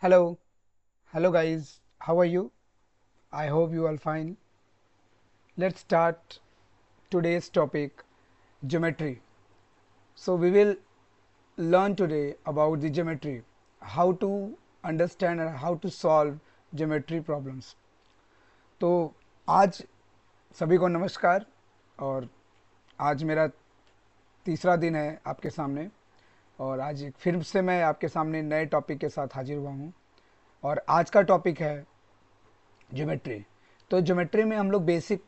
Hello, hello guys, how are you? I hope you are fine. Let's start today's topic geometry. So, we will learn today about the geometry, how to understand and how to solve geometry problems. तो आज सभी को नमस्कार और आज मेरा तीसरा दिन है आपके सामने और आज फिर से मैं आपके सामने नए टॉपिक के साथ हाजिर हुआ हूँ और आज का टॉपिक है ज्योमेट्री। तो ज्योमेट्री में हम लोग बेसिक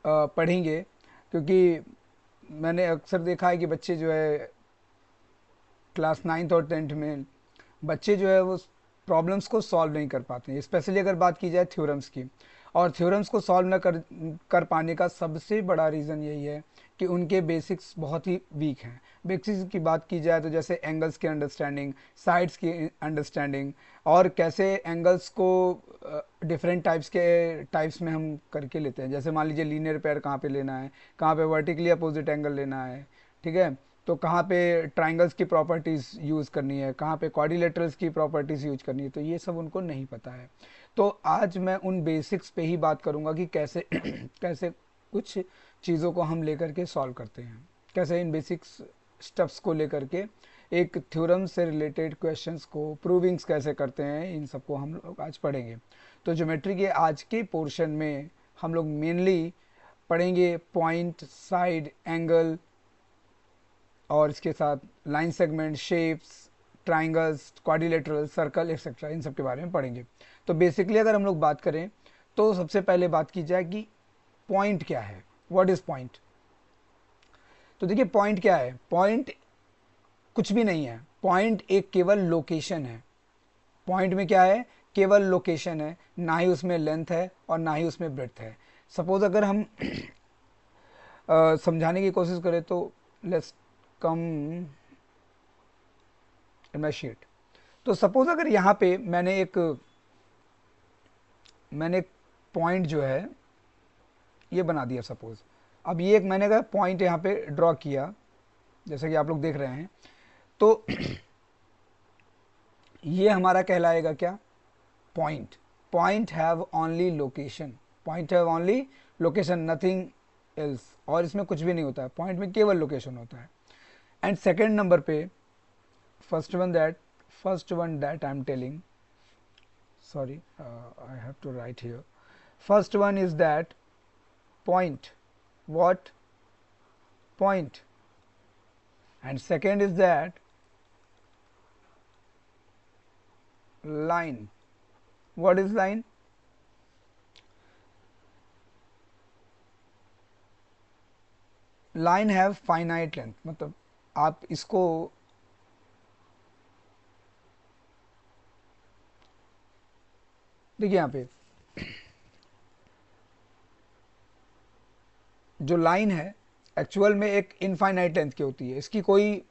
पढ़ेंगे क्योंकि मैंने अक्सर देखा है कि बच्चे जो है क्लास 9th और 10th में बच्चे जो है वो प्रॉब्लम्स को सॉल्व नहीं कर पाते हैं, स्पेशली अगर बात की जाए थ्योरम्स की। और थ्योरम्स को सॉल्व न कर पाने का सबसे बड़ा रीज़न यही है कि उनके बेसिक्स बहुत ही वीक हैं। बेसिक्स की बात की जाए तो जैसे एंगल्स की अंडरस्टैंडिंग, साइड्स की अंडरस्टैंडिंग और कैसे एंगल्स को डिफरेंट टाइप्स में हम करके लेते हैं। जैसे मान लीजिए लीनियर पेयर कहाँ पे लेना है, कहाँ पे वर्टिकली अपोजिट एंगल लेना है, ठीक है। तो कहाँ पे ट्राइंगल्स की प्रॉपर्टीज़ यूज़ करनी है, कहाँ पे क्वाड्रिलेटरल्स की प्रॉपर्टीज़ यूज करनी है, तो ये सब उनको नहीं पता है। तो आज मैं उन बेसिक्स पे ही बात करूँगा कि कैसे कैसे कुछ चीज़ों को हम लेकर के सॉल्व करते हैं, कैसे इन बेसिक्स स्टेप्स को लेकर के एक थ्योरम से रिलेटेड क्वेश्चंस को प्रूविंग्स कैसे करते हैं, इन सबको हम लोग आज पढ़ेंगे। तो ज्योमेट्री के आज के पोर्शन में हम लोग मेनली पढ़ेंगे पॉइंट, साइड, एंगल और इसके साथ line segment, shapes, triangles, quadrilateral, circle etcetera, इन सब के बारे में पढ़ेंगे। तो बेसिकली अगर हम लोग बात करें तो सबसे पहले बात की जाए कि पॉइंट क्या है, व्हाट इज पॉइंट। तो देखिए पॉइंट क्या है, पॉइंट कुछ भी नहीं है। पॉइंट एक केवल लोकेशन है। पॉइंट में क्या है, केवल लोकेशन है, ना ही उसमें लेंथ है और ना ही उसमें ब्रेड्थ है। सपोज अगर हम समझाने की कोशिश करें तो let's come in my sheet. तो सपोज अगर यहाँ पे मैंने एक पॉइंट जो है ये बना दिया सपोज। अब ये एक मैंने का पॉइंट यहाँ पे ड्रॉ किया, जैसे कि आप लोग देख रहे हैं। तो ये हमारा कहलाएगा क्या, point. Point have only location, point have only location, nothing else. और इसमें कुछ भी नहीं होता है, पॉइंट में केवल लोकेशन होता है। एंड सेकेंड नंबर पे first one that I'm telling, sorry, I have to write here. First one is that point, what, point. And second is that line, what is line? Line have finite length, मतलब आप इसको देखिए, यहाँ पे जो line है actual में एक इनफाइनाइट लेंथ की होती है, इसकी कोई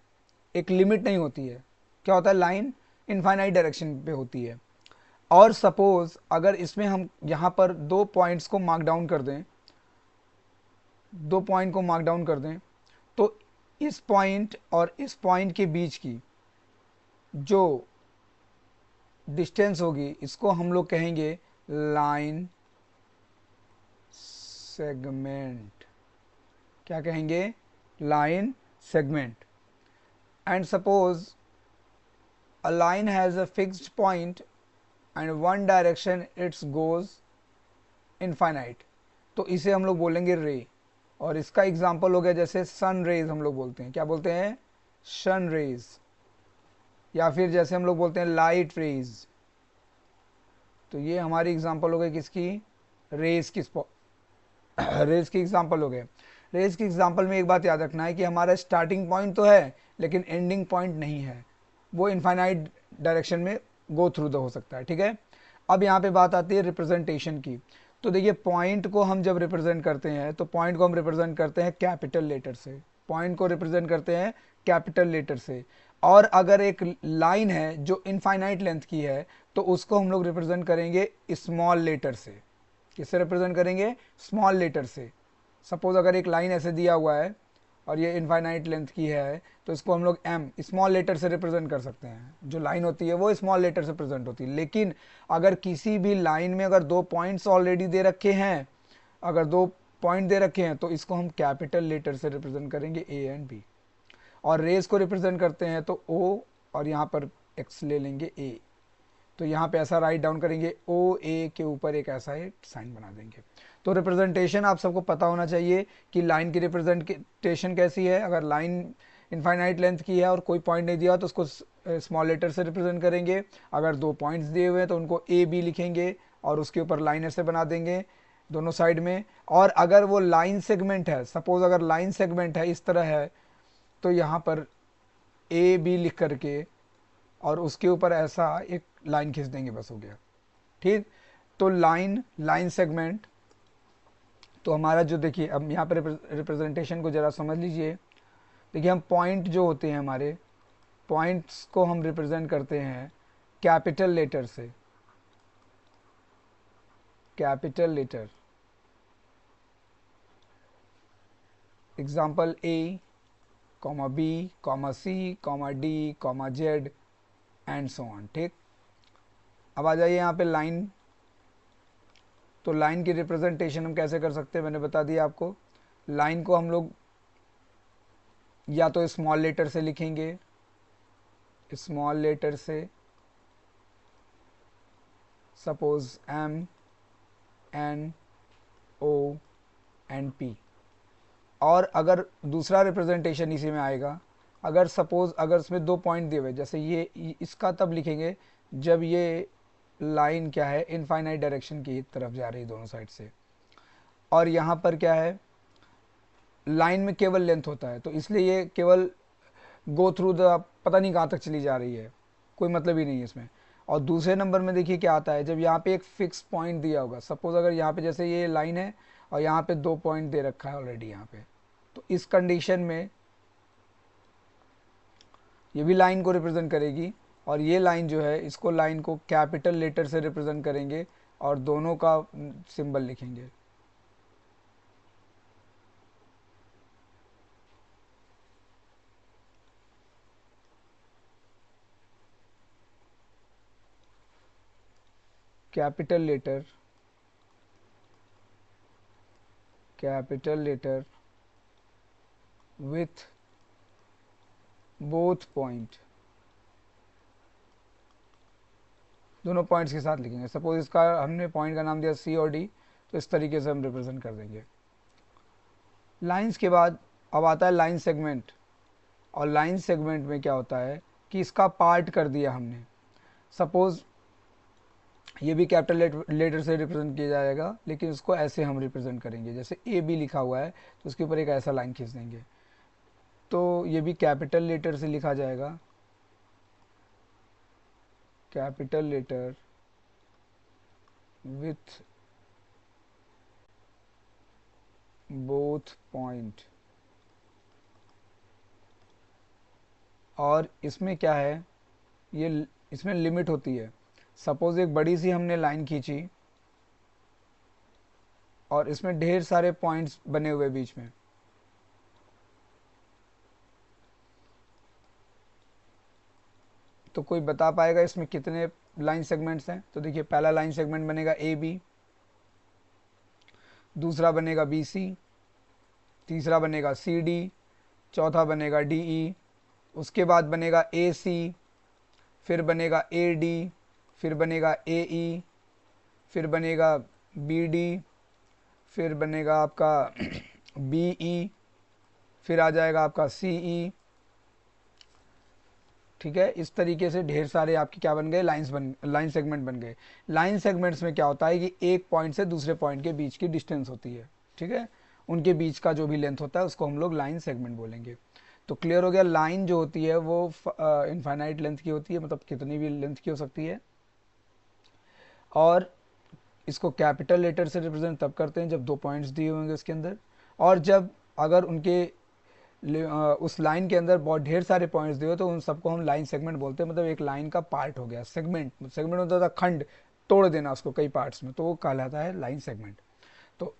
एक लिमिट नहीं होती है। क्या होता है, लाइन इनफाइनाइट डायरेक्शन पे होती है। और सपोज अगर इसमें हम यहाँ पर दो पॉइंट्स को मार्क डाउन कर दें, दो पॉइंट को मार्क डाउन कर दें, तो इस पॉइंट और इस पॉइंट के बीच की जो डिस्टेंस होगी इसको हम लोग कहेंगे लाइन सेगमेंट। क्या कहेंगे, line segment. And suppose a line has a fixed point and one direction it goes infinite, तो इसे हम लोग बोलेंगे रे। और इसका एग्जांपल हो गया जैसे सन रेज, हम लोग बोलते हैं, क्या बोलते हैं, सन रेज। या फिर जैसे हम लोग बोलते हैं लाइट रेज। तो ये हमारी एग्जांपल हो गई किसकी, रेज की, रेज की एग्जांपल हो गए। रेज की एग्जांपल में एक बात याद रखना है कि हमारा स्टार्टिंग पॉइंट तो है लेकिन एंडिंग पॉइंट नहीं है, वो इनफाइनाइट डायरेक्शन में गो थ्रू द हो सकता है, ठीक है। अब यहाँ पे बात आती है रिप्रेजेंटेशन की। तो देखिए पॉइंट को हम जब रिप्रेजेंट करते हैं तो पॉइंट को हम रिप्रेजेंट करते हैं कैपिटल लेटर से, पॉइंट को रिप्रेजेंट करते हैं कैपिटल लेटर से। और अगर एक लाइन है जो इनफाइनाइट लेंथ की है तो उसको हम लोग रिप्रेजेंट करेंगे स्मॉल लेटर से। किससे रिप्रेजेंट करेंगे, स्मॉल लेटर से। सपोज अगर एक लाइन ऐसे दिया हुआ है और ये इनफाइनाइट लेंथ की है, तो इसको हम लोग एम स्मॉल लेटर से रिप्रेजेंट कर सकते हैं। जो लाइन होती है वो स्मॉल लेटर से प्रेजेंट होती है। लेकिन अगर किसी भी लाइन में अगर 2 पॉइंट्स ऑलरेडी दे रखे हैं, अगर 2 पॉइंट दे रखे हैं, तो इसको हम कैपिटल लेटर से रिप्रेजेंट करेंगे, ए एंड बी। और रेस को रिप्रेजेंट करते हैं तो ओ, और यहाँ पर एक्स ले लेंगे ए। तो यहाँ पे ऐसा राइट डाउन करेंगे, ओ ए के ऊपर एक ऐसा एक साइन बना देंगे। तो रिप्रेजेंटेशन आप सबको पता होना चाहिए कि लाइन की रिप्रेजेंटेशन कैसी है। अगर लाइन इनफाइनाइट लेंथ की है और कोई पॉइंट नहीं दिया तो उसको स्मॉल लेटर से रिप्रेजेंट करेंगे। अगर 2 पॉइंट्स दिए हुए हैं तो उनको ए बी लिखेंगे और उसके ऊपर लाइन ऐसे बना देंगे दोनों साइड में। और अगर वो लाइन सेगमेंट है, सपोज अगर लाइन सेगमेंट है इस तरह है, तो यहाँ पर ए बी लिख करके और उसके ऊपर ऐसा एक लाइन खींच देंगे, बस हो गया। ठीक, तो लाइन सेगमेंट, तो हमारा जो देखिए अब यहाँ पर रिप्रेजेंटेशन को ज़रा समझ लीजिए। देखिए हम पॉइंट जो होते हैं हमारे पॉइंट्स को हम रिप्रेजेंट करते हैं कैपिटल लेटर से, capital letter. Example A, comma B, comma C, comma D, comma Z and so on. ठीक, अब आ जाइए यहाँ पे लाइन। तो लाइन की रिप्रेजेंटेशन हम कैसे कर सकते हैं, मैंने बता दिया आपको। लाइन को हम लोग या तो स्मॉल लेटर से लिखेंगे, स्मॉल लेटर से, suppose M N O and P. और अगर दूसरा रिप्रेजेंटेशन इसी में आएगा, अगर सपोज अगर इसमें 2 पॉइंट दिए हुए, जैसे ये, इसका तब लिखेंगे जब ये लाइन क्या है इनफाइनाइट डायरेक्शन की तरफ जा रही है दोनों साइड से। और यहाँ पर क्या है, लाइन में केवल लेंथ होता है, तो इसलिए ये केवल गो थ्रू द, पता नहीं कहाँ तक चली जा रही है, कोई मतलब ही नहीं है इसमें। और दूसरे नंबर में देखिए क्या आता है, जब यहाँ पे एक फिक्स पॉइंट दिया होगा, सपोज अगर यहाँ पे जैसे ये लाइन है और यहाँ पे 2 पॉइंट दे रखा है ऑलरेडी यहाँ पे, तो इस कंडीशन में ये भी लाइन को रिप्रेजेंट करेगी। और ये लाइन जो है, इसको लाइन को कैपिटल लेटर से रिप्रेजेंट करेंगे और दोनों का सिंबल लिखेंगे। Capital letter, capital letter with both point, दोनों पॉइंट्स के साथ लिखेंगे। सपोज इसका हमने पॉइंट का नाम दिया सी और डी, तो इस तरीके से हम रिप्रेजेंट कर देंगे। लाइंस के बाद अब आता है लाइन सेगमेंट। और लाइन सेगमेंट में क्या होता है कि इसका पार्ट कर दिया हमने। सपोज ये भी कैपिटल लेटर से रिप्रेजेंट किया जाएगा, लेकिन उसको ऐसे हम रिप्रेजेंट करेंगे, जैसे ए बी लिखा हुआ है तो उसके ऊपर एक ऐसा लाइन खींच देंगे, तो ये भी कैपिटल लेटर से लिखा जाएगा, capital letter with both point. और इसमें क्या है, ये इसमें लिमिट होती है। सपोज एक बड़ी सी हमने लाइन खींची और इसमें ढेर सारे पॉइंट्स बने हुए बीच में, तो कोई बता पाएगा इसमें कितने लाइन सेगमेंट्स हैं? तो देखिए पहला लाइन सेगमेंट बनेगा ए बी, दूसरा बनेगा बी सी, तीसरा बनेगा सी डी, चौथा बनेगा डी ई, उसके बाद बनेगा ए सी, फिर बनेगा ए डी, फिर बनेगा ए ई, फिर बनेगा बी डी, फिर बनेगा आपका बी ई, फिर आ जाएगा आपका सी ई। ठीक है, इस तरीके से ढेर सारे आपके क्या बन गए, लाइन सेगमेंट बन गए। लाइन सेगमेंट्स में क्या होता है कि एक पॉइंट से दूसरे पॉइंट के बीच की डिस्टेंस होती है। ठीक है, उनके बीच का जो भी लेंथ होता है उसको हम लोग लाइन सेगमेंट बोलेंगे। तो क्लियर हो गया, लाइन जो होती है वो इनफाइनाइट लेंथ की होती है, मतलब कितनी भी लेंथ की हो सकती है। और इसको कैपिटल लेटर से रिप्रेजेंट तब करते हैं जब 2 पॉइंट्स दिए होंगे उसके अंदर, और जब अगर उनके उस लाइन के अंदर बहुत ढेर सारे पॉइंट्स दिए हो तो उन सबको हम लाइन सेगमेंट बोलते हैं। मतलब एक लाइन का पार्ट हो गया, सेगमेंट, सेगमेंट होता था खंड, तोड़ देना उसको कई पार्ट्स में, तो वो कहलाता है लाइन सेगमेंट। तो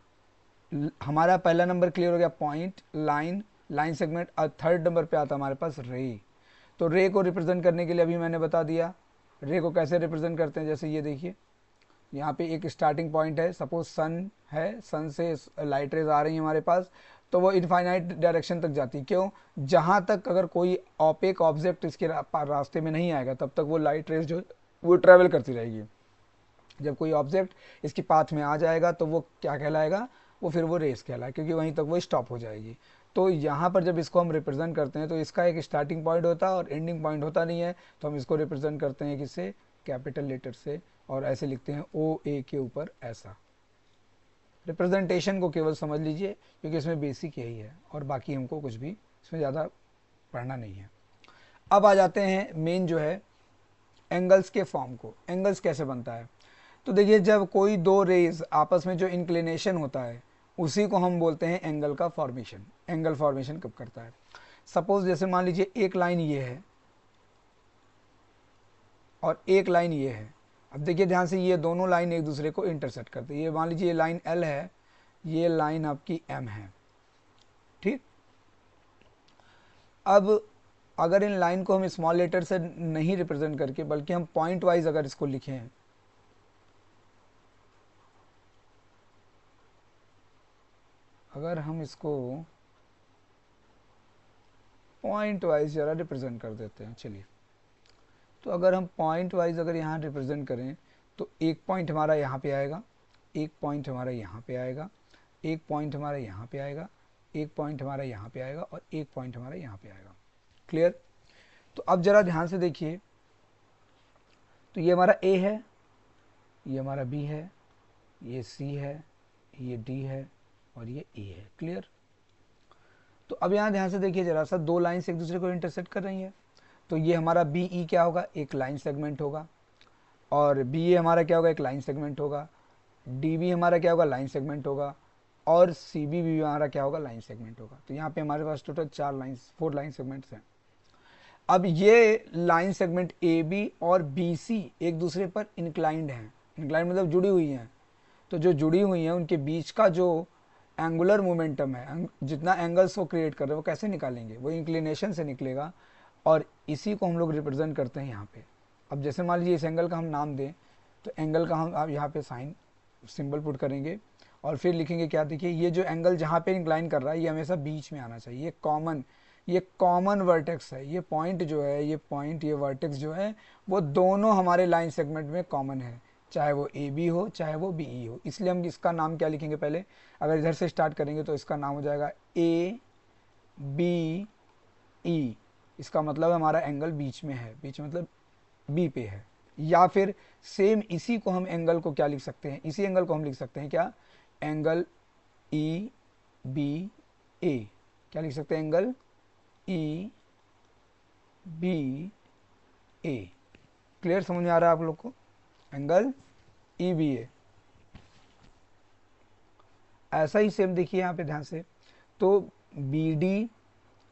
हमारा पहला नंबर क्लियर हो गया, point, line line segment. Third number पे आता है हमारे पास रे। तो रे को रिप्रेजेंट करने के लिए अभी मैंने बता दिया रे को कैसे रिप्रेजेंट करते हैं। जैसे ये देखिए यहाँ पे एक स्टार्टिंग पॉइंट है, सपोज सन है, सन से लाइट रेज आ रही है हमारे पास, तो वो इनफाइनाइट डायरेक्शन तक जाती है। क्यों? जहाँ तक अगर कोई ऑपेक ऑब्जेक्ट इसके रास्ते में नहीं आएगा तब तक वो लाइट रेज जो वो ट्रैवल करती रहेगी। जब कोई ऑब्जेक्ट इसकी पाथ में आ जाएगा तो वो क्या कहलाएगा? वो फिर वो रेस कहलाएगा, क्योंकि वहीं तक वो स्टॉप हो जाएगी। तो यहाँ पर जब इसको हम रिप्रेजेंट करते हैं तो इसका एक स्टार्टिंग पॉइंट होता है और एंडिंग पॉइंट होता नहीं है, तो हम इसको रिप्रेजेंट करते हैं किससे? कैपिटल लेटर से, और ऐसे लिखते हैं ओ ए के ऊपर ऐसा। रिप्रेजेंटेशन को केवल समझ लीजिए क्योंकि इसमें बेसिक यही है और बाकी हमको कुछ भी इसमें ज़्यादा पढ़ना नहीं है। अब आ जाते हैं मेन जो है एंगल्स के फॉर्म को। एंगल्स कैसे बनता है? तो देखिए जब कोई दो रेज आपस में जो इंक्लिनेशन होता है उसी को हम बोलते हैं एंगल का फॉर्मेशन। एंगल फॉर्मेशन कब करता है? सपोज जैसे मान लीजिए एक लाइन ये है और एक लाइन ये है। अब देखिए ध्यान से, ये दोनों लाइन एक दूसरे को इंटरसेक्ट करते हैं। ये मान लीजिए ये लाइन एल है, ये लाइन आपकी एम है, ठीक। अब अगर इन लाइन को हम स्मॉल लेटर से नहीं रिप्रेजेंट करके बल्कि हम पॉइंट वाइज अगर इसको लिखें, अगर हम इसको पॉइंट वाइज जरा रिप्रेजेंट कर देते हैं, चलिए। तो अगर हम पॉइंट वाइज अगर यहाँ रिप्रेजेंट करें तो एक पॉइंट हमारा यहाँ पे आएगा, एक पॉइंट हमारा यहाँ पे आएगा, एक पॉइंट हमारा यहाँ पे आएगा, एक पॉइंट हमारा यहाँ पे आएगा और एक पॉइंट हमारा यहाँ पे आएगा। क्लियर? तो अब जरा ध्यान से देखिए, तो ये हमारा ए है, ये हमारा बी है, ये सी है, ये डी है और ये ई है। क्लियर? तो अब यहाँ ध्यान से देखिए जरा सा, दो लाइन्स एक दूसरे को इंटरसेक्ट कर रही हैं। तो ये हमारा बी ई क्या होगा? एक लाइन सेगमेंट होगा। और बी ए हमारा क्या होगा? एक लाइन सेगमेंट होगा। डी बी हमारा क्या होगा? लाइन सेगमेंट होगा। और सी बी भी हमारा क्या होगा? लाइन सेगमेंट होगा। तो यहाँ पे हमारे पास टोटल 4 लाइन सेगमेंट्स हैं। अब ये लाइन सेगमेंट ए बी और बी सी एक दूसरे पर इंक्लाइंड हैं। इंक्लाइंड मतलब जुड़ी हुई हैं। तो जो जुड़ी हुई हैं उनके बीच का जो एंगुलर मोमेंटम है, जितना एंगल्स वो क्रिएट कर रहे हैं, वो कैसे निकालेंगे? वो इंक्लिनेशन से निकलेगा और इसी को हम लोग रिप्रेजेंट करते हैं यहाँ पे। अब जैसे मान लीजिए इस एंगल का हम नाम दें, तो एंगल का हम आप यहाँ पे साइन सिंबल पुट करेंगे और फिर लिखेंगे क्या? देखिए ये जो एंगल जहाँ पे इंक्लाइन कर रहा है ये हमेशा बीच में आना चाहिए। ये कॉमन वर्टेक्स है। ये पॉइंट जो है, ये वर्टेक्स जो है वो दोनों हमारे लाइन सेगमेंट में कॉमन है, चाहे वो ए बी हो चाहे वो बी ई हो। इसलिए हम इसका नाम क्या लिखेंगे? पहले अगर इधर से स्टार्ट करेंगे तो इसका नाम हो जाएगा ए बी ई। इसका मतलब हमारा एंगल बीच में है, बीच मतलब बी पे है। या फिर सेम इसी को हम एंगल को क्या लिख सकते हैं? इसी एंगल को हम लिख सकते हैं क्या? एंगल ई बी ए। क्या लिख सकते हैं? एंगल ई बी ए। क्लियर? समझ में आ रहा है आप लोग को? एंगल ई बी ए। ऐसा ही सेम देखिए यहाँ पे ध्यान से, तो बी डी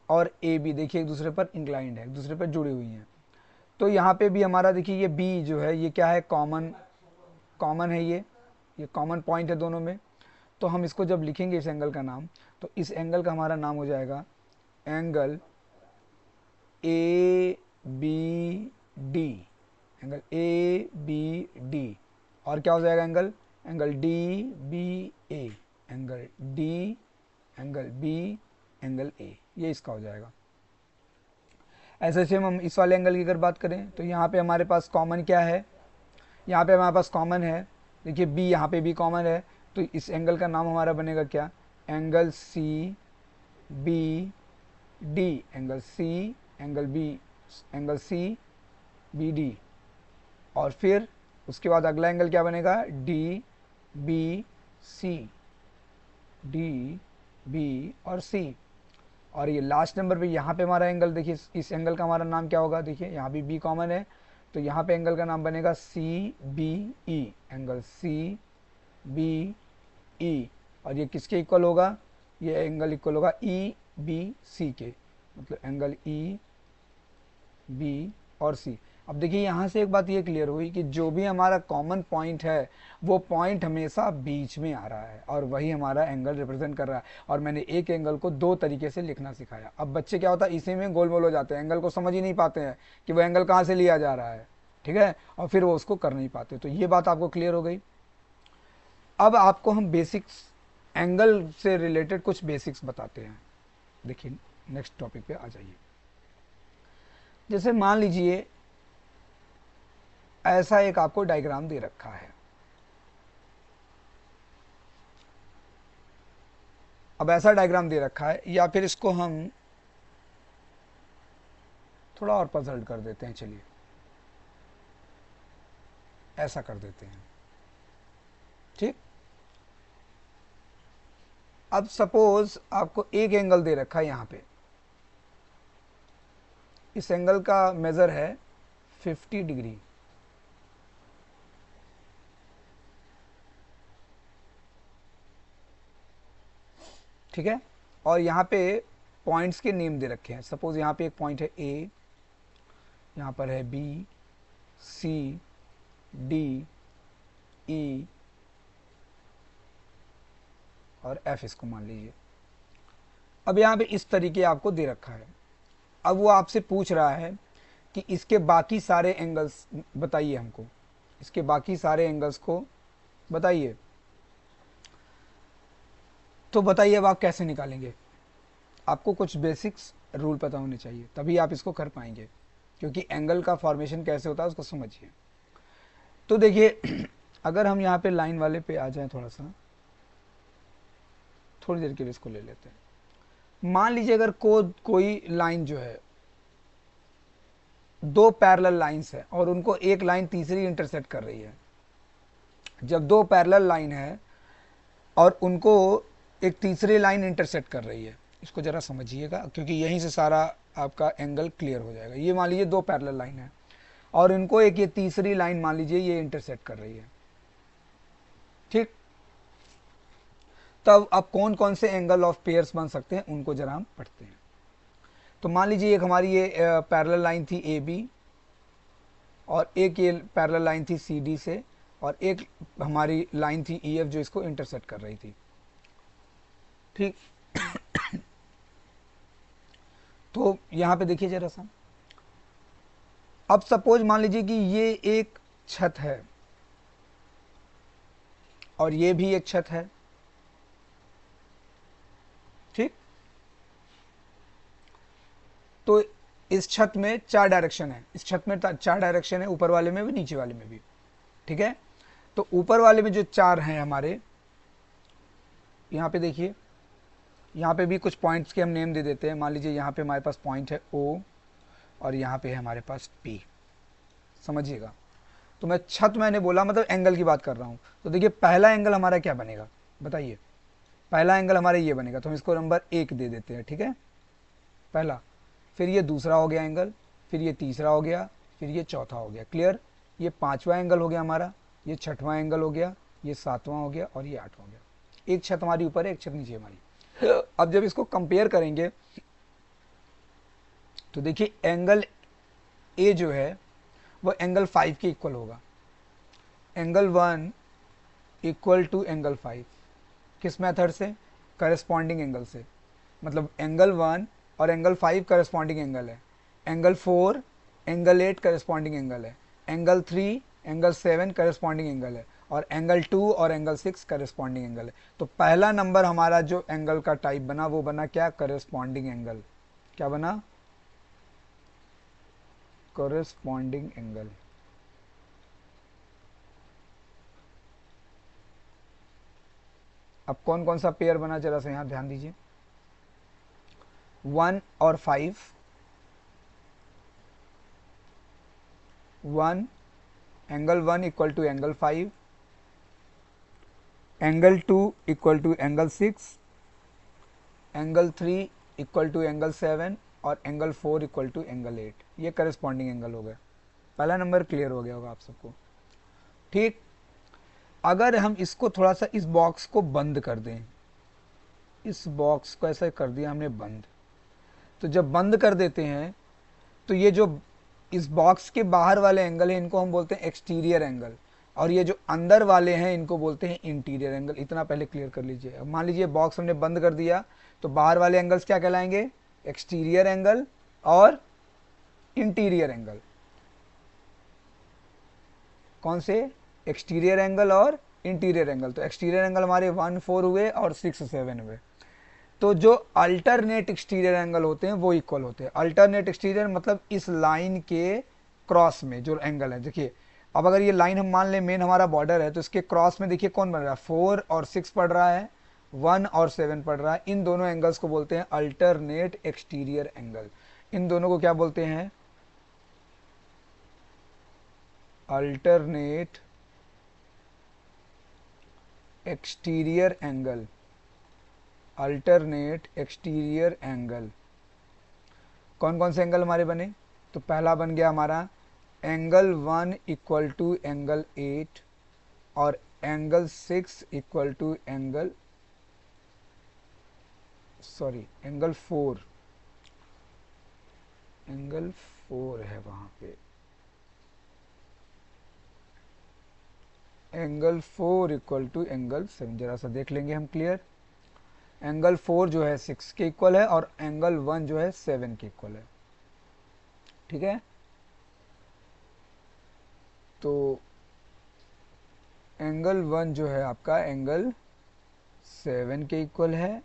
और ए बी देखिए एक दूसरे पर इंक्लाइंड है, एक दूसरे पर जुड़ी हुई हैं। तो यहाँ पे भी हमारा देखिए ये बी जो है ये क्या है? कॉमन है, ये कॉमन पॉइंट है दोनों में। तो हम इसको जब लिखेंगे इस एंगल का नाम, तो इस एंगल का हमारा नाम हो जाएगा angle A B D. Angle A B D. और क्या हो जाएगा? Angle D B A. Angle D, angle B, angle A, ये इसका हो जाएगा। ऐसे सेम हम इस वाले एंगल की अगर बात करें तो यहाँ पे हमारे पास कॉमन क्या है? यहाँ पे हमारे पास कॉमन है, देखिए बी, यहाँ पे भी कॉमन है। तो इस एंगल का नाम हमारा बनेगा क्या? Angle C B D. Angle C, angle B, angle C B D. और फिर उसके बाद अगला एंगल क्या बनेगा? D B C. D B और सी। और ये लास्ट नंबर पे यहाँ पे हमारा एंगल, देखिए इस एंगल का हमारा नाम क्या होगा? देखिए यहाँ भी बी कॉमन है, तो यहाँ पे एंगल का नाम बनेगा C B E. Angle C B E. और ये किसके इक्वल होगा? ये एंगल इक्वल होगा ई बी सी के, मतलब एंगल ई बी और सी। अब देखिए यहाँ से एक बात ये क्लियर हुई कि जो भी हमारा कॉमन पॉइंट है वो पॉइंट हमेशा बीच में आ रहा है और वही हमारा एंगल रिप्रेजेंट कर रहा है। और मैंने एक एंगल को दो तरीके से लिखना सिखाया। अब बच्चे क्या होता है इसी में गोल मोल हो जाते हैं, एंगल को समझ ही नहीं पाते हैं कि वो एंगल कहाँ से लिया जा रहा है, ठीक है, और फिर वो उसको कर नहीं पाते। तो ये बात आपको क्लियर हो गई। अब आपको हम बेसिक्स एंगल से रिलेटेड कुछ बेसिक्स बताते हैं। देखिए नेक्स्ट टॉपिक पे आ जाइए। जैसे मान लीजिए ऐसा एक आपको डायग्राम दे रखा है। अब ऐसा डायग्राम दे रखा है, या फिर इसको हम थोड़ा और पजल्ड कर देते हैं, चलिए ऐसा कर देते हैं, ठीक। अब सपोज आपको एक एंगल दे रखा है यहां पे, इस एंगल का मेजर है 50 डिग्री, ठीक है। और यहाँ पे पॉइंट्स के नेम दे रखे हैं। सपोज यहाँ पे एक पॉइंट है ए, यहाँ पर है बी, सी, डी, ई और एफ, इसको मान लीजिए। अब यहाँ पे इस तरीके आपको दे रखा है। अब वो आपसे पूछ रहा है कि इसके बाकी सारे एंगल्स बताइए हमको, इसके बाकी सारे एंगल्स को बताइए। तो बताइए अब आप कैसे निकालेंगे। आपको कुछ बेसिक्स रूल पता होने चाहिए, तभी आप इसको कर पाएंगे, क्योंकि एंगल का फॉर्मेशन कैसे होता है उसको समझिए। तो देखिए अगर हम यहाँ पे लाइन वाले पे आ जाएं, थोड़ा सा थोड़ी देर के लिए इसको ले लेते हैं। मान लीजिए अगर कोई लाइन जो है, दो पैरेलल लाइंस है और उनको एक लाइन तीसरी इंटरसेक्ट कर रही है। जब दो पैरेलल लाइन है और उनको एक तीसरी लाइन इंटरसेक्ट कर रही है, इसको जरा समझिएगा क्योंकि यहीं से सारा आपका एंगल क्लियर हो जाएगा। ये मान लीजिए दो पैरेलल लाइन है और इनको एक ये तीसरी लाइन मान लीजिए ये इंटरसेक्ट कर रही है, ठीक। तब अब कौन कौन से एंगल ऑफ पेयर्स बन सकते हैं उनको जरा हम पढ़ते हैं। तो मान लीजिए एक हमारी ये पैरेलल लाइन थी ए बी, और एक ये पैरेलल लाइन थी सी डी से, और एक हमारी लाइन थी ई एफ जो इसको इंटरसेक्ट कर रही थी, ठीक। तो यहां पे देखिए जरा सा, अब सपोज मान लीजिए कि ये एक छत है और ये भी एक छत है, ठीक। तो इस छत में चार डायरेक्शन है, इस छत में चार डायरेक्शन है, ऊपर वाले में भी नीचे वाले में भी, ठीक है। तो ऊपर वाले में जो चार हैं हमारे, यहां पे देखिए, यहाँ पे भी कुछ पॉइंट्स के हम नेम दे देते हैं। मान लीजिए यहाँ पे हमारे पास पॉइंट है ओ और यहाँ पे है हमारे पास पी, समझिएगा। तो मैं छत मैंने बोला मतलब एंगल की बात कर रहा हूँ। तो देखिए पहला एंगल हमारा क्या बनेगा बताइए। पहला एंगल हमारा ये बनेगा, तो हम इसको नंबर 1 दे देते हैं, ठीक है, पहला। फिर ये दूसरा हो गया एंगल, फिर ये तीसरा हो गया, फिर ये चौथा हो गया, क्लियर। ये पाँचवा एंगल हो गया हमारा, ये छठवां एंगल हो गया, ये सातवां हो गया और ये आठवां हो गया। एक छत हमारी ऊपर है, एक छत नीचे हमारी। अब जब इसको कंपेयर करेंगे तो देखिए एंगल ए जो है वो एंगल 5 के इक्वल होगा। एंगल 1 इक्वल टू एंगल 5, किस मेथड से, करस्पॉन्डिंग एंगल से। मतलब एंगल 1 और एंगल 5 करस्पॉन्डिंग एंगल है, एंगल 4 एंगल 8 करस्पॉन्डिंग एंगल है, एंगल 3 एंगल 7 करस्पॉन्डिंग एंगल है, और एंगल 2 और एंगल 6 करस्पॉन्डिंग एंगल है। तो पहला नंबर हमारा जो एंगल का टाइप बना वो बना क्या, करस्पॉन्डिंग एंगल। क्या बना, करस्पॉन्डिंग एंगल। अब कौन कौन सा पेयर बना जरा सा यहां ध्यान दीजिए। 1 और 5, 1 angle 1 equal to angle 5, angle 2 equal to angle 6, angle 3 equal to angle 7 और एंगल 4 इक्वल टू एंगल 8। ये करस्पॉन्डिंग एंगल हो गया। पहला नंबर क्लियर हो गया होगा आप सबको, ठीक। अगर हम इसको थोड़ा सा इस बॉक्स को बंद कर दें, इस बॉक्स को ऐसा कर दिया हमने बंद, तो जब बंद कर देते हैं तो ये जो इस बॉक्स के बाहर वाले एंगल है इनको हम बोलते हैं एक्सटीरियर एंगल, और ये जो अंदर वाले हैं इनको बोलते हैं इंटीरियर एंगल। इतना पहले क्लियर कर लीजिए। अब मान लीजिए बॉक्स हमने बंद कर दिया तो बाहर वाले एंगल्स क्या कहलाएंगे, एक्सटीरियर एंगल और इंटीरियर एंगल। कौन से, एक्सटीरियर एंगल और इंटीरियर एंगल। तो एक्सटीरियर एंगल हमारे 1 4 हुए और 6 7 हुए। तो जो अल्टरनेट एक्सटीरियर एंगल होते हैं वो इक्वल होते हैं। अल्टरनेट एक्सटीरियर मतलब इस लाइन के क्रॉस में जो एंगल है, देखिए अब अगर ये लाइन हम मान लें मेन हमारा बॉर्डर है तो इसके क्रॉस में देखिए कौन बन रहा है, 4 और 6 पड़ रहा है, 1 और 7 पड़ रहा है। इन दोनों एंगल्स को बोलते हैं अल्टरनेट एक्सटीरियर एंगल। इन दोनों को क्या बोलते हैं, alternate exterior angle. Alternate exterior angle कौन कौन से एंगल हमारे बने, तो पहला बन गया हमारा एंगल 1 इक्वल टू एंगल 8 और angle 6 equal to angle angle 4, angle 4 है वहां पे, एंगल 4 इक्वल टू एंगल 7। जरा सा देख लेंगे हम क्लियर। एंगल 4 जो है 6 के इक्वल है और एंगल 1 जो है 7 के इक्वल है। ठीक है, तो एंगल 1 जो है आपका एंगल 7 के इक्वल है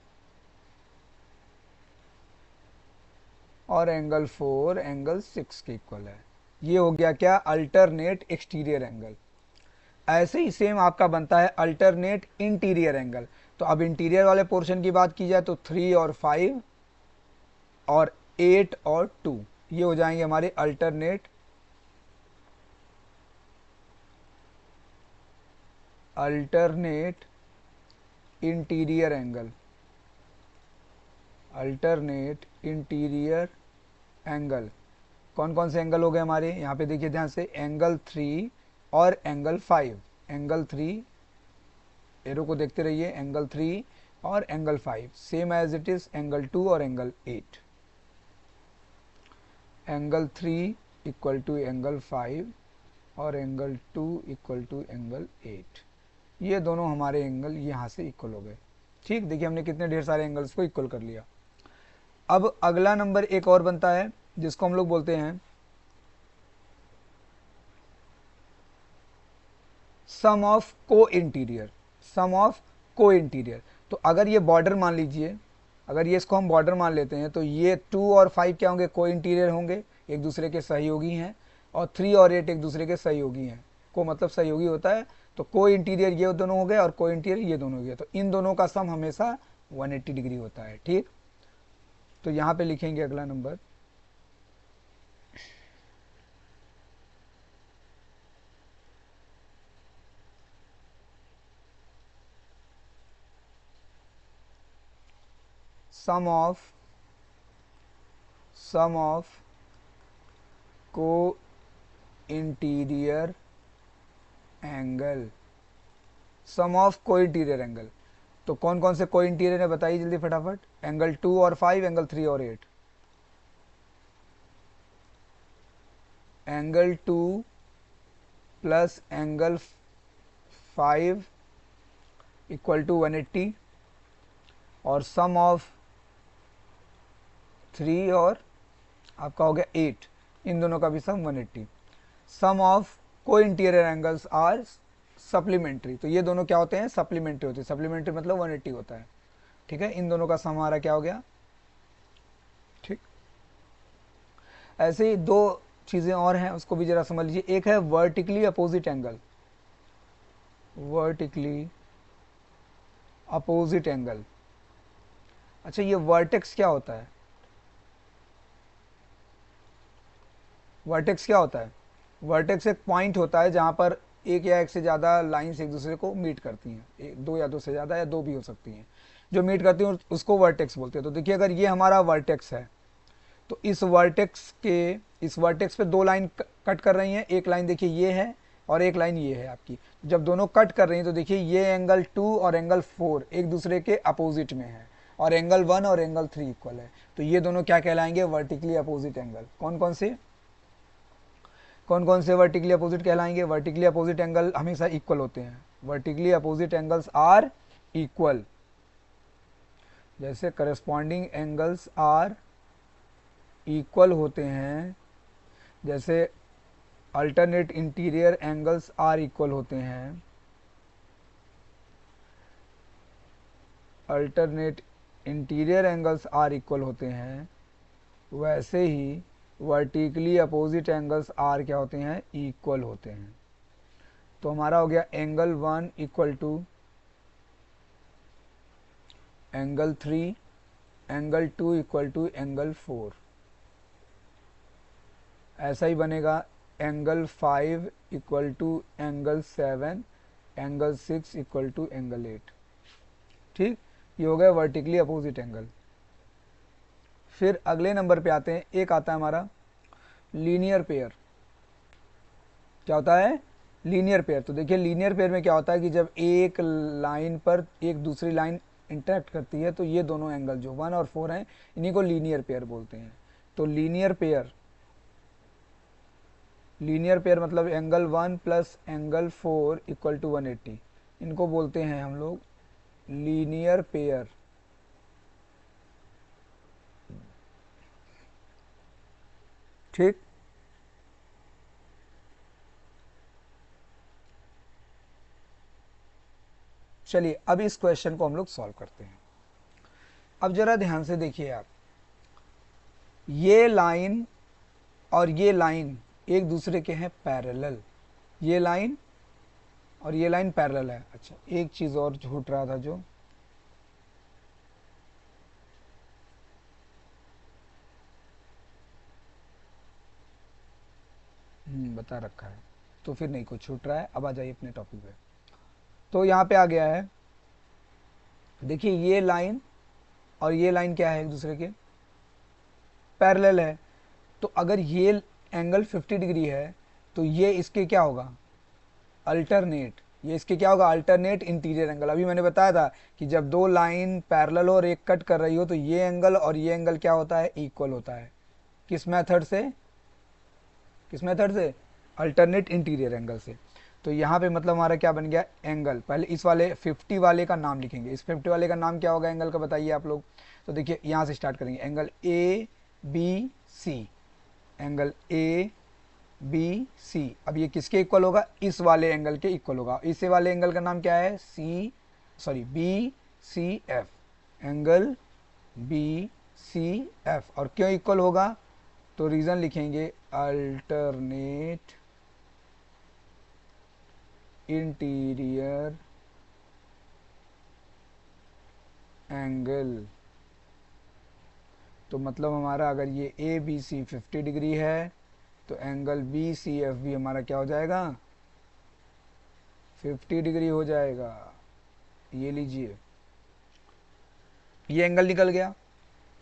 और एंगल 4 एंगल 6 के इक्वल है। ये हो गया क्या, अल्टरनेट एक्सटीरियर एंगल। ऐसे ही सेम आपका बनता है अल्टरनेट इंटीरियर एंगल। तो अब इंटीरियर वाले पोर्शन की बात की जाए तो 3 और 5 और 8 और 2 ये हो जाएंगे हमारे alternate interior angle. Alternate interior angle कौन कौन से एंगल हो गए हमारे, यहाँ पे देखिए ध्यान से, एंगल 3 और एंगल 5। एंगल 3, एरो को देखते रहिए, एंगल 3 और angle 5 same as it is angle 2 और angle 8। Angle 3 equal to angle 5 और एंगल 2 इक्वल टू एंगल 8। ये दोनों हमारे एंगल यहाँ से इक्वल हो गए। ठीक, देखिए हमने कितने ढेर सारे एंगल्स को इक्वल कर लिया। अब अगला नंबर एक और बनता है जिसको हम लोग बोलते हैं सम ऑफ को इंटीरियर। सम ऑफ को इंटीरियर, तो अगर ये बॉर्डर मान लीजिए, अगर ये इसको हम बॉर्डर मान लेते हैं तो ये 2 और 5 क्या होंगे, को इंटीरियर होंगे, एक दूसरे के सहयोगी हैं, और 3 और 8 एक दूसरे के सहयोगी हैं। को मतलब सहयोगी होता है, तो को इंटीरियर ये दोनों हो गए और को इंटीरियर ये दोनों हो गए। तो इन दोनों का सम हमेशा 180 डिग्री होता है। ठीक, तो यहाँ पे लिखेंगे अगला नंबर सम ऑफ को इंटीरियर एंगल। सम ऑफ को इंटीरियर एंगल, तो कौन कौन से को इंटीरियर है बताइए जल्दी फटाफट। एंगल 2 और 5, एंगल 3 और 8। Angle 2 plus angle 5 equal to 180 और सम ऑफ 3 और आपका हो गया 8, इन दोनों का भी सम 180। सम ऑफ को इंटीरियर एंगल्स आर सप्लीमेंट्री, तो ये दोनों क्या होते हैं, सप्लीमेंट्री होते हैं। सप्लीमेंट्री मतलब 180 होता है। ठीक है, इन दोनों का सम हमारा क्या हो गया। ठीक, ऐसे ही दो चीज़ें और हैं उसको भी जरा समझ लीजिए। एक है vertically opposite angle. Vertically opposite angle, अच्छा ये वर्टेक्स क्या होता है, वर्टेक्स क्या होता है, वर्टेक्स एक पॉइंट होता है जहां पर एक या एक से ज़्यादा लाइंस एक दूसरे को मीट करती हैं, एक दो या दो से ज़्यादा या दो भी हो सकती हैं, जो मीट करती हैं उसको वर्टेक्स बोलते हैं। तो देखिए अगर ये हमारा वर्टेक्स है तो इस वर्टेक्स पे दो लाइन कट कर रही हैं। एक लाइन देखिए ये है और एक लाइन ये है आपकी। जब दोनों कट कर रही हैं तो देखिए ये एंगल 2 और एंगल 4 एक दूसरे के अपोजिट में है और एंगल 1 और एंगल 3 इक्वल है। तो ये दोनों क्या कहलाएंगे, वर्टिकली अपोजिट एंगल। कौन कौन से, कौन कौन से वर्टिकली अपोजिट कहलाएंगे? वर्टिकली अपोजिट एंगल हमेशा इक्वल होते हैं, vertically opposite angles are equal, जैसे करस्पॉन्डिंग एंगल्स आर इक्वल होते हैं, जैसे alternate interior angles are equal होते हैं, alternate interior angles are equal होते हैं, वैसे ही वर्टिकली अपोजिट एंगल्स आर क्या होते हैं? इक्वल होते हैं। तो हमारा हो गया angle 1 equal to angle 3, angle 2 equal to angle 4। ऐसा ही बनेगा angle 5 equal to angle 7, angle 6 equal to angle 8। ठीक, ये हो गया वर्टिकली अपोजिट एंगल। फिर अगले नंबर पे आते हैं, एक आता है हमारा लीनियर पेयर। क्या होता है? Linear pair. तो देखिए लीनियर पेयर में क्या होता है कि जब एक लाइन पर एक दूसरी लाइन इंटरेक्ट करती है तो ये दोनों एंगल जो 1 और 4 हैं इन्हीं को लीनियर पेयर बोलते हैं। तो लीनियर पेयर मतलब angle 1 plus angle 4 equal to 180, इनको बोलते हैं हम लोग लीनियर पेयर। ठीक, चलिए अब इस क्वेश्चन को हम लोग सॉल्व करते हैं। अब जरा ध्यान से देखिए आप, ये लाइन और ये लाइन एक दूसरे के हैं पैरेलल, ये लाइन और ये लाइन पैरेलल है। अच्छा, एक चीज और छूट रहा था जो बता रखा है, तो फिर नहीं कुछ छूट रहा है। अब आ जाइए अपने टॉपिक पे। तो यहाँ पे आ गया है, देखिए ये लाइन और ये लाइन क्या है? एक दूसरे के पैरेलल है। तो अगर ये एंगल 50 डिग्री है तो ये इसके क्या होगा? अल्टरनेट। ये इसके क्या होगा? Alternate interior angle. अभी मैंने बताया था कि जब दो लाइन पैरेलल हो और एक कट कर रही हो तो ये एंगल और ये एंगल क्या होता है? इक्वल होता है। किस मेथड से? किस मेथड से? अल्टरनेट इंटीरियर एंगल से। तो यहाँ पे मतलब हमारा क्या बन गया? एंगल। पहले इस वाले 50 वाले का नाम लिखेंगे। इस 50 वाले का नाम क्या होगा एंगल का? बताइए आप लोग। तो देखिए यहाँ से स्टार्ट करेंगे, angle A B C, angle A B C. अब ये किसके इक्वल होगा? इस वाले एंगल के इक्वल होगा। इस वाले एंगल का नाम क्या है? B C F, angle B C F. और क्यों इक्वल होगा? तो रीजन लिखेंगे अल्टरनेट इंटीरियर एंगल। तो मतलब हमारा अगर ये ए बी सी 50 डिग्री है तो एंगल बी सी एफ भी हमारा क्या हो जाएगा? 50 डिग्री हो जाएगा। ये लीजिए, ये एंगल निकल गया।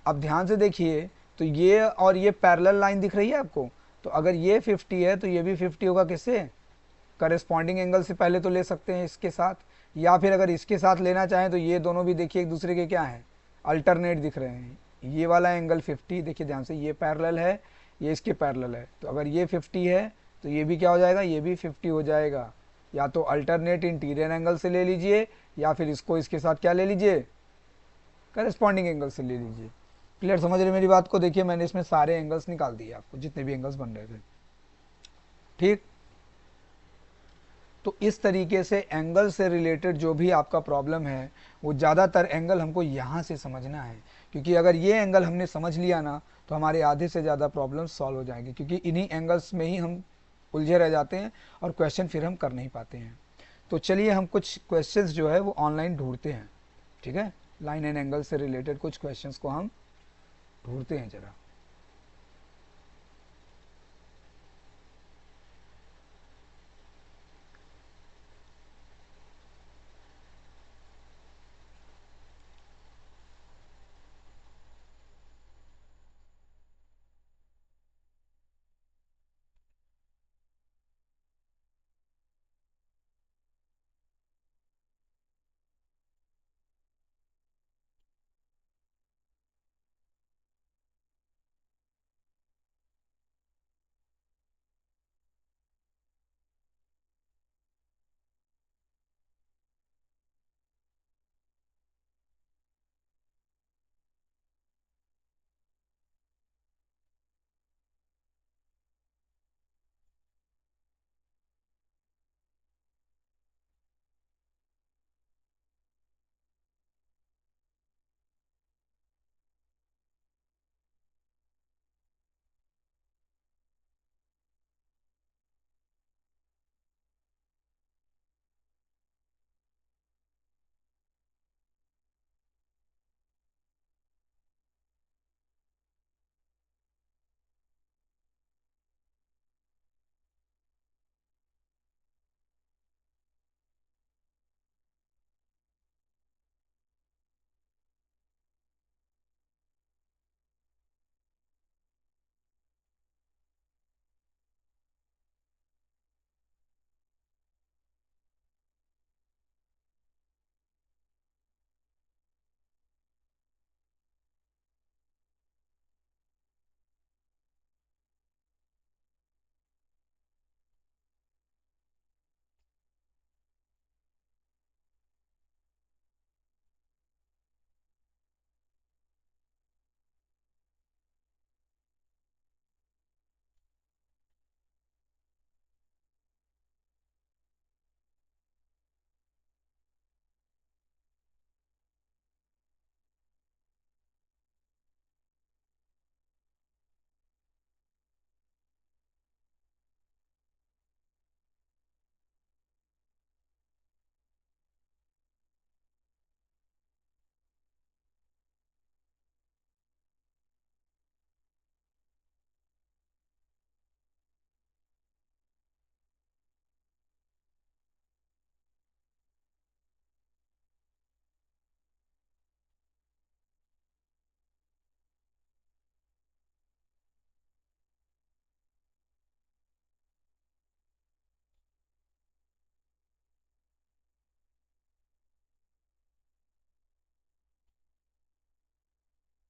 अब ध्यान से देखिए, तो ये और ये पैरेलल लाइन दिख रही है आपको। तो अगर ये 50 है तो ये भी 50 होगा। किससे? करस्पॉन्डिंग एंगल से पहले तो ले सकते हैं इसके साथ, या फिर अगर इसके साथ लेना चाहें तो ये दोनों भी देखिए एक दूसरे के क्या हैं? अल्टरनेट दिख रहे हैं। ये वाला एंगल 50, देखिए ध्यान से, ये पैरेलल है, ये इसके पैरेलल है। तो अगर ये 50 है तो ये भी क्या हो जाएगा? ये भी 50 हो जाएगा। या तो अल्टरनेट इंटीरियर एंगल से ले लीजिए या फिर इसको इसके साथ क्या ले लीजिए? करस्पॉन्डिंग एंगल से ले लीजिए। क्लियर? समझ रहे मेरी बात को? देखिए मैंने इसमें सारे एंगल्स निकाल दिए आपको, जितने भी एंगल्स बन रहे थे। ठीक, तो इस तरीके से एंगल से रिलेटेड जो भी आपका प्रॉब्लम है वो ज़्यादातर एंगल हमको यहाँ से समझना है, क्योंकि अगर ये एंगल हमने समझ लिया ना तो हमारे आधे से ज़्यादा प्रॉब्लम सॉल्व हो जाएंगे, क्योंकि इन्हीं एंगल्स में ही हम उलझे रह जाते हैं और क्वेश्चन फिर हम कर नहीं पाते हैं। तो चलिए हम कुछ क्वेश्चंस जो है वो ऑनलाइन ढूंढते हैं। ठीक है, लाइन एंड एंगल से रिलेटेड कुछ क्वेश्चंस को हम ढूंढते हैं जरा।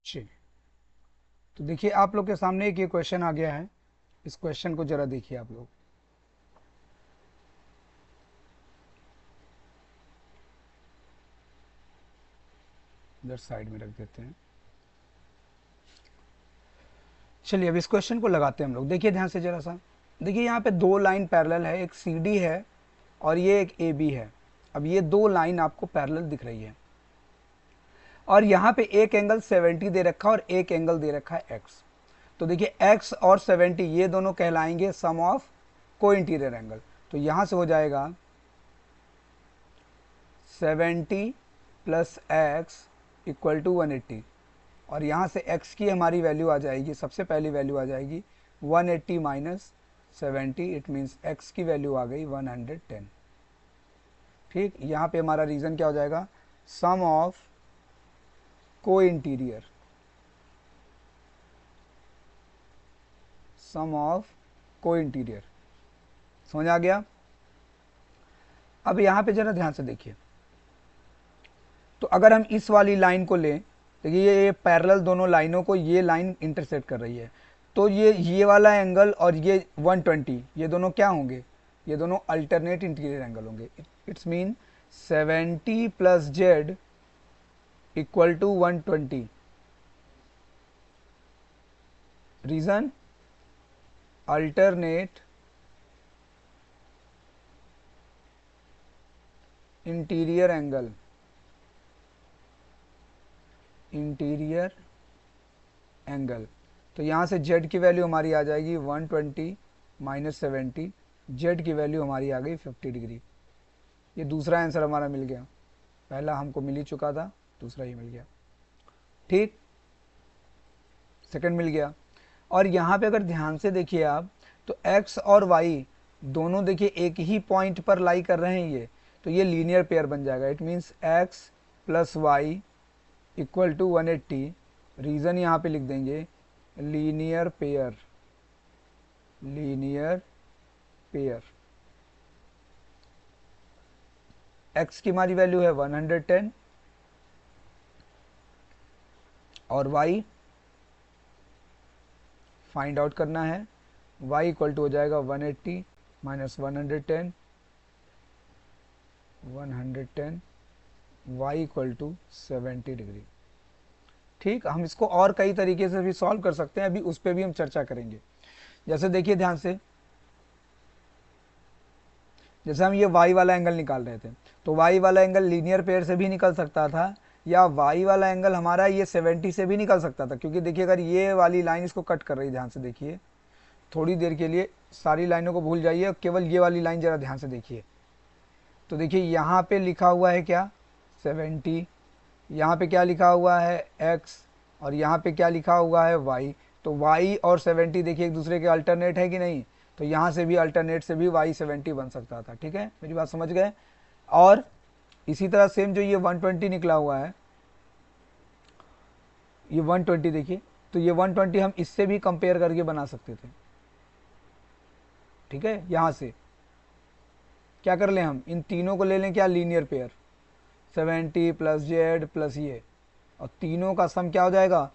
चलिए, तो देखिए आप लोग के सामने एक ये क्वेश्चन आ गया है। इस क्वेश्चन को जरा देखिए आप लोग। इधर साइड में रख देते हैं। चलिए अब इस क्वेश्चन को लगाते हैं हम लोग। देखिए ध्यान से जरा सा। देखिए यहाँ पे दो लाइन पैरेलल है, एक सी डी है और ये एक ए बी है। अब ये दो लाइन आपको पैरेलल दिख रही है और यहाँ पे एक एंगल 70 दे रखा है और एक एंगल दे रखा है x। तो देखिए x और 70 ये दोनों कहलाएंगे सम ऑफ को इंटीरियर एंगल। तो यहाँ से हो जाएगा 70 प्लस एक्स इक्वल टू 180 और यहाँ से x की हमारी वैल्यू आ जाएगी, सबसे पहली वैल्यू आ जाएगी 180 माइनस 70, इट मीन्स x की वैल्यू आ गई 110। ठीक, यहाँ पे हमारा रीज़न क्या हो जाएगा, सम ऑफ को इंटीरियर, सम ऑफ को इंटीरियर। समझ आ गया। अब यहाँ पे जरा ध्यान से देखिए, तो अगर हम इस वाली लाइन को लें, देखिए ये पैरेलल दोनों लाइनों को ये लाइन इंटरसेक्ट कर रही है, तो ये वाला एंगल और ये 120 ये दोनों क्या होंगे, ये दोनों अल्टरनेट इंटीरियर एंगल होंगे। It's mean 70 plus Z equal to 120। Reason, alternate interior angle, interior angle. तो यहाँ से z की वैल्यू हमारी आ जाएगी 120 माइनस 70, z की वैल्यू हमारी आ गई 50 डिग्री। ये दूसरा आंसर हमारा मिल गया, पहला हमको मिल ही चुका था, दूसरा ही मिल गया। ठीक, सेकंड मिल गया। और यहाँ पे अगर ध्यान से देखिए आप, तो x और y दोनों देखिए एक ही पॉइंट पर लाई कर रहे हैं ये, तो ये लीनियर पेयर बन जाएगा। It means x plus Y equal to 180। Reason यहाँ पे लिख देंगे linear pair, linear pair. x की हमारी वैल्यू है 110 और y फाइंड आउट करना है। y इक्वल टू हो जाएगा 180 minus 110, 110 y equal to 70 degree. ठीक, हम इसको और कई तरीके से भी सॉल्व कर सकते हैं, अभी उस पर भी हम चर्चा करेंगे। जैसे देखिए ध्यान से, जैसे हम ये y वाला एंगल निकाल रहे थे, तो y वाला एंगल लीनियर पेयर से भी निकल सकता था या y वाला एंगल हमारा ये 70 से भी निकल सकता था, क्योंकि देखिए अगर ये वाली लाइन इसको कट कर रही है, ध्यान से देखिए, थोड़ी देर के लिए सारी लाइनों को भूल जाइए, केवल ये वाली लाइन ज़रा ध्यान से देखिए। तो देखिए यहाँ पे लिखा हुआ है क्या 70, यहाँ पे क्या लिखा हुआ है x और यहाँ पे क्या लिखा हुआ है y। तो y और 70 देखिए एक दूसरे के अल्टरनेट है कि नहीं, तो यहाँ से भी अल्टरनेट से भी y 70 बन सकता था। ठीक है, मेरी बात समझ गए। और इसी तरह सेम जो ये 120 निकला हुआ है, ये 120 देखिए, तो ये 120 हम इससे भी कंपेयर करके बना सकते थे। ठीक है, यहाँ से क्या कर लें, हम इन तीनों को ले लें क्या, linear pair, 70 plus Z plus ये, और तीनों का सम क्या हो जाएगा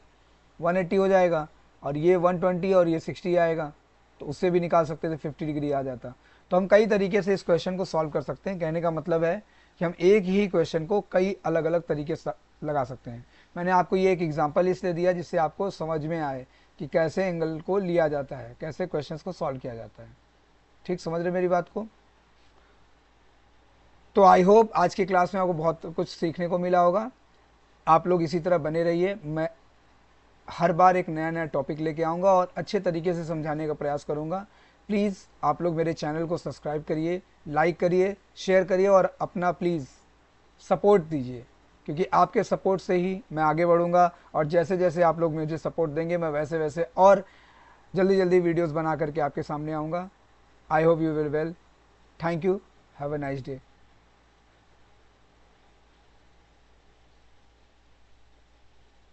180 हो जाएगा, और ये 120 और ये 60 आएगा, तो उससे भी निकाल सकते थे, 50 डिग्री आ जाता। तो हम कई तरीके से इस क्वेश्चन को सॉल्व कर सकते हैं। कहने का मतलब है कि हम एक ही क्वेश्चन को कई अलग अलग तरीके से लगा सकते हैं। मैंने आपको ये एक एग्जांपल इसलिए दिया जिससे आपको समझ में आए कि कैसे एंगल को लिया जाता है, कैसे क्वेश्चंस को सॉल्व किया जाता है। ठीक, समझ रहे मेरी बात को। तो आई होप आज की क्लास में आपको बहुत कुछ सीखने को मिला होगा। आप लोग इसी तरह बने रहिए, मैं हर बार एक नया नया टॉपिक लेके आऊँगा और अच्छे तरीके से समझाने का प्रयास करूँगा। प्लीज़ आप लोग मेरे चैनल को सब्सक्राइब करिए, लाइक करिए, शेयर करिए और अपना प्लीज़ सपोर्ट दीजिए, क्योंकि आपके सपोर्ट से ही मैं आगे बढ़ूँगा। और जैसे जैसे आप लोग मुझे सपोर्ट देंगे, मैं वैसे वैसे और जल्दी जल्दी वीडियोज़ बना करके आपके सामने आऊँगा। I hope you will well. Thank you, have a nice day.